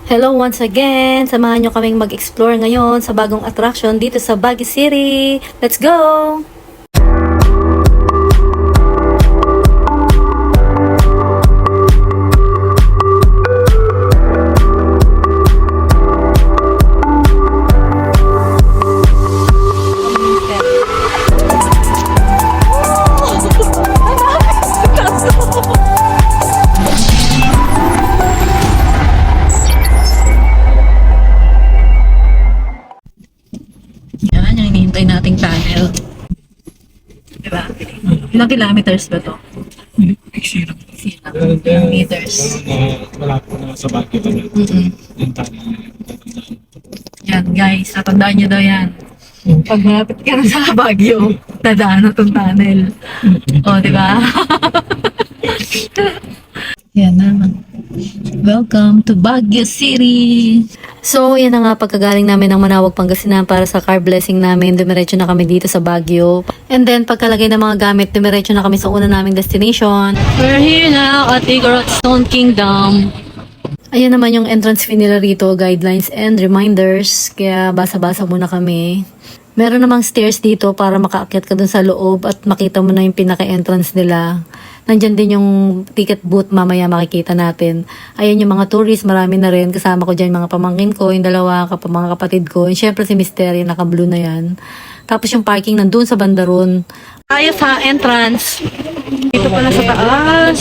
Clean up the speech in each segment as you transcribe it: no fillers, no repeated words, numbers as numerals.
Hello once again! Samahan nyo kaming mag-explore ngayon sa bagong attraction dito sa Baguio City. Let's go! Yan, yung hinihintay nating tunnel. Diba? Ilang kilometers ba to? Sira. Kilometers. Wala po na sa Baguio talaga. Yung tunnel na yun. Yan guys, tatandaan nyo daw yan. Pag malapit ka na sa Baguio, tadaan na tong tunnel. O, diba? Yan naman. Welcome to Baguio City! So, yan na nga pagkagaling namin ng Manawag, Pangasinan para sa car blessing namin. Dumiretso na kami dito sa Baguio. And then, pagkalagay ng mga gamit, dumiretso na kami sa una naming destination. We're here now at Igorot Stone Kingdom. Ayan naman yung entrance fee nila rito, guidelines and reminders. Kaya basa-basa muna kami. Meron namang stairs dito para makaakyat ka dun sa loob at makita mo na yung pinaka-entrance nila. Nandyan din yung ticket booth, mamaya makikita natin. Ayan yung mga tourists, marami na rin. Kasama ko dyan mga pamangkin ko, yung dalawa mga kapatid ko. And syempre si Mystery, naka-blue na yan. Tapos yung parking nandun sa bandaron. Tayo sa entrance. Dito pala sa taas.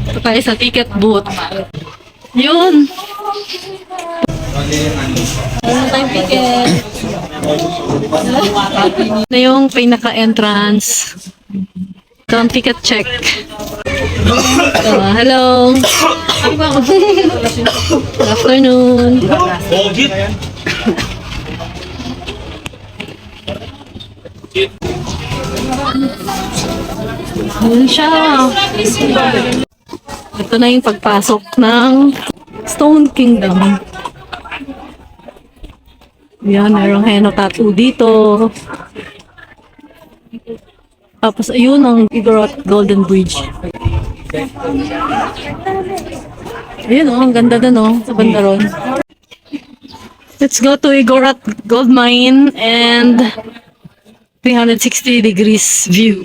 Ito tayo sa ticket booth. Yun. Ano tayong ticket? Na yung pinaka-entrance. Ito ang ticket check. Hello. Good afternoon. Ayan siya. Ito na yung pagpasok ng Stone Kingdom. Yan, mayroong henna tattoo dito. Tapos ayun ang Igorot Golden Bridge. Ayun ang ganda doon sa bandaron. Let's go to Igorot Gold Mine and 360 degrees view.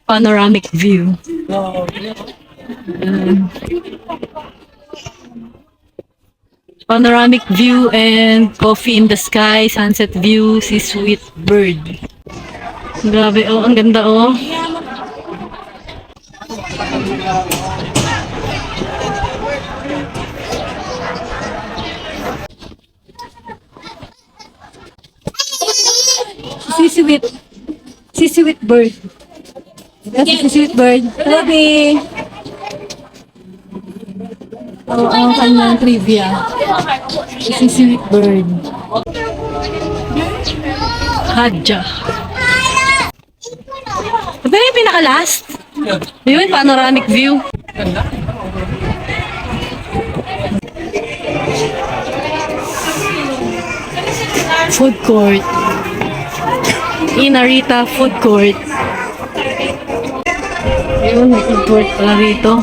Panoramic view. Panoramic view and coffee in the sky, sunset view, see sweet bird. Grabe, oh, ang ganda, oh. See sweet bird. Yes, see sweet bird. Grabe. Oh, ang kanyang trivia. Si sweet bird. Hadja. Ito yung pinaka-last. Yun, panoramic view. Food court. Inarita Food Court. Yun, may food court pala rito.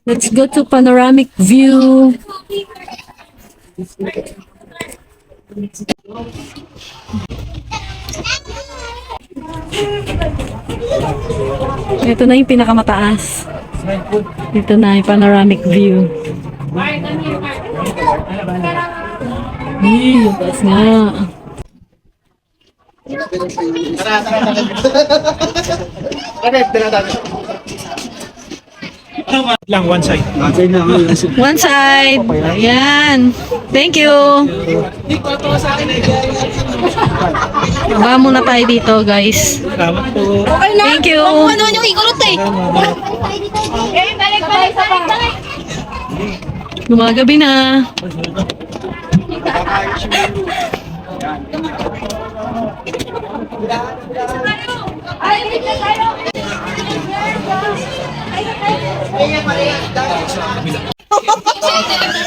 Let's go to panoramic view. Ito na yung pinakamataas. Ito na yung panoramic view. Yung taas nga. Lang, one side. One side. Ayan. Thank you. Baba muna tayo dito, guys. Salamat po. Thank you. Ano yung Igorot eh? Gumagabi na.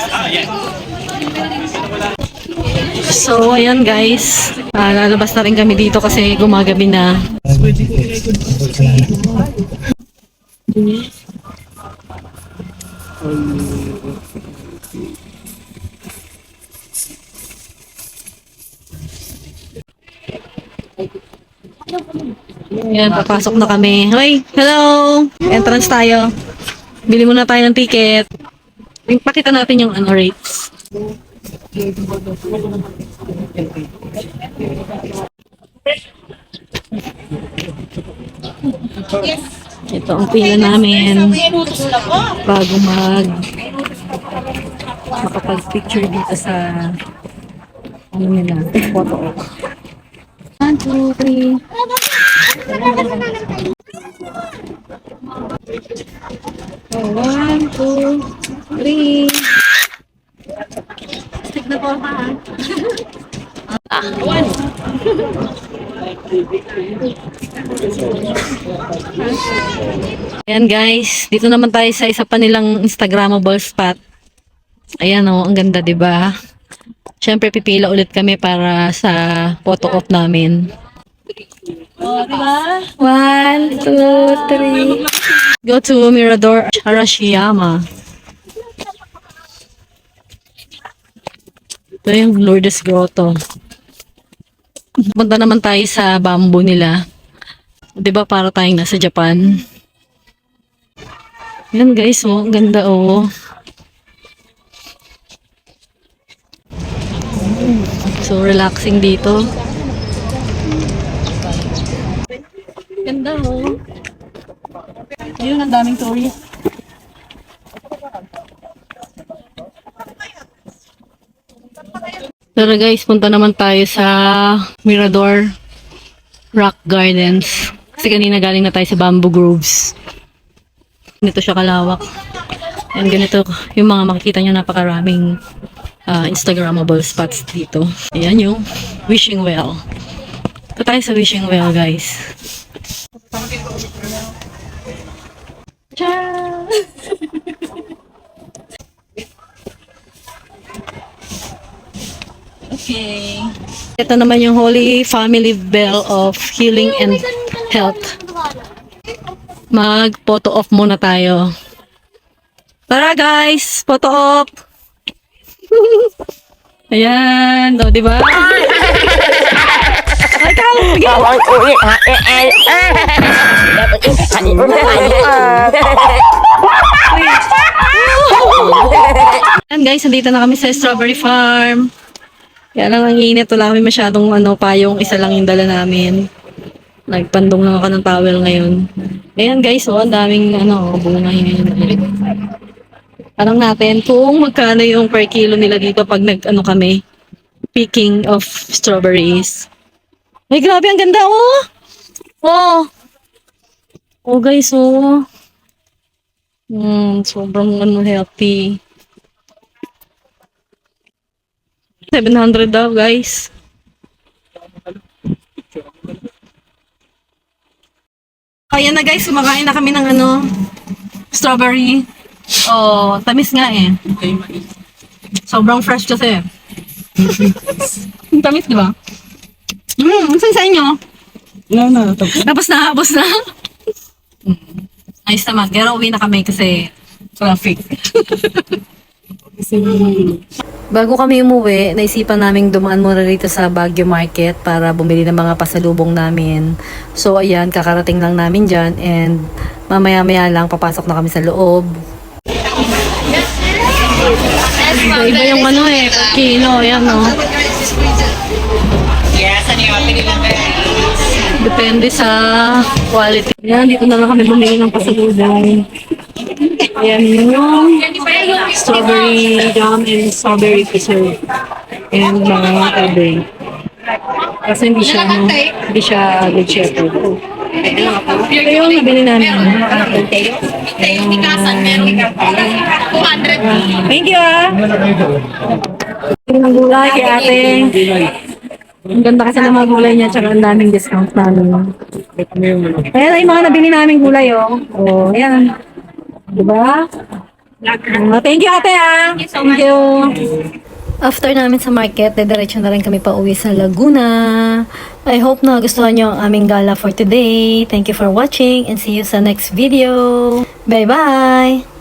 Ah, yan. So, ayan guys. Lalabas na rin kami dito kasi gumagabi na. Ayan, papasok na kami. Hoy, hello! Entrance tayo. Bili muna tayo ng ticket. Pakita natin yung ano rates. Ito ang pila namin bago makapag-picture dito sa ano nila, photo. 1, 2, 3. Oh, 1, 2, 3. Stick na po ha. Ayan guys, dito naman tayo sa isa pa nilang Instagrammable spot. Ayan oh, ang ganda 'di ba? Siyempre pipila ulit kami para sa photo op namin. Oh, diba? 1, 2, 3. Go to Mirador Arashiyama. Ito yung Lourdes Grotto. Punta naman tayo sa bamboo nila. 'Di ba para tayong nasa Japan? Yan guys, oh, ang ganda oh. So relaxing dito. Ganda oh. Ayun, ang daming tourist. Pero guys, punta naman tayo sa Mirador Rock Gardens. Kasi kanina galing na tayo sa Bamboo Groves. Ganito siya kalawak. And ganito yung mga makikita nyo, napakaraming Instagrammable spots dito. Ayan yung Wishing Well. Ito tayo sa Wishing Well guys. Tcha! Okay. Ito naman yung Holy Family Bell of Healing and Health. Mag-photo off muna tayo. Tara guys! Photo off! Ayan! O, diba? Ay, ikaw! Ayan guys, nandito na kami sa Strawberry Farm. Kaya lang ang init, wala kami masyadong payong, isa lang yung dala namin. Nagpandong lang ako ng towel ngayon. Ayan guys, ang daming bunga yun. Tanong natin kung magkano yung per kilo nila dito pag kami, picking of strawberries. Ay, grabe, ang ganda oh! Oh! Oh guys, oh. Sobrang healthy. 700 daw guys. Ayan na guys, kumakain na kami ng strawberry. Oh, tamis nga eh. Sobrang fresh kasi. Tamis, di ba? Ano sa inyo? No. Tapos na. Ayos naman. Pero uwi na kami kasi traffic. Bago kami umuwi, naisipan naming dumaan muna rito sa Baguio Market para bumili ng mga pasalubong namin. So ayan, kakarating lang namin dyan and mamaya-maya lang papasok na kami sa loob. Iba yung per kilo, yan Depende sa quality. Yan, dito na lang kami bumili ng pasalubong. Ayan yung strawberry jam and strawberry preserve. And mga strawberry. Kasi hindi siya good shepherd. Ito yung nabili namin. Thank you Ang gulay kay ate. Ang ganda kasi ng mga gulay niya tsaka ang daming discount namin. Ayan ay mga nabili namin gulay oh. Ayan. Diba? Thank you ate Thank you. After namin sa market, diretso na rin kami pa uwi sa Laguna. I hope na gustuhan nyo ang aming gala for today. Thank you for watching and see you sa next video. Bye-bye!